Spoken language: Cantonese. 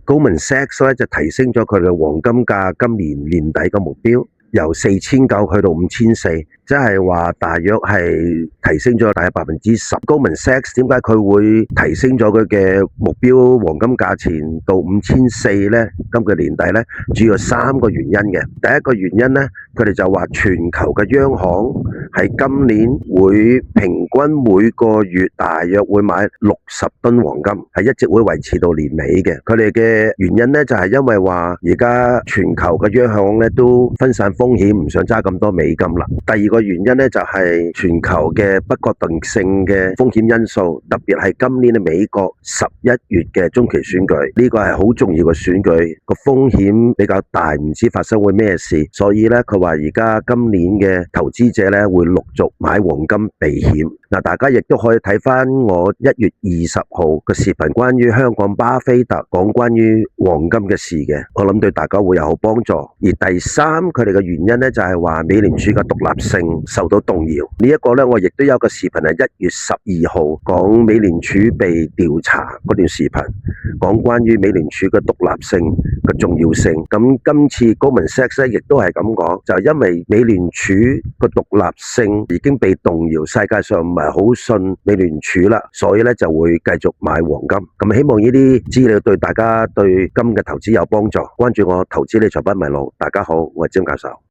Goldman Sachs 咧就提升咗佢嘅黃金價今年年底嘅目標，由4900去到5400，即係話大約係提升咗大約10%。Goldman Sachs 點解佢會提升咗佢嘅目標黃金價錢到5400咧？今個年底咧，主要3個原因嘅。第一個原因咧，佢哋就話全球嘅央行係今年會平均每個月大約會買60噸黃金，係一直會維持到年尾嘅。佢哋嘅原因咧就係因為話而家全球嘅央行咧都分散風險，唔想揸咁多美金啦。第二個原因咧就係全球嘅不確定性嘅風險因素，特別係今年嘅美國11月嘅中期選舉，呢個係好重要嘅選舉，個風險比較大，唔知發生會咩事，所以咧佢話而家今年嘅投資者咧會陸續買黃金避險。嗱，大家亦都可以睇翻我1月20號嘅視頻，關於香港巴菲特講關於黃金嘅事嘅，我諗對大家會有好幫助。而第三，佢哋嘅原因咧就係話美聯儲嘅獨立性受到動搖。呢一個咧，我亦都有個視頻係1月12號講美聯儲被調查嗰段視頻，講關於美聯儲嘅獨立性嘅重要性。咁今次Goldman Sachs亦都係咁講，就係因為美聯儲個獨立性已經被動搖，世界上唔係好信美聯儲啦，所以咧就會繼續買黃金。咁希望呢啲資料對大家對金嘅投資有幫助。關注我投資理財不迷路。大家好，我係詹教授。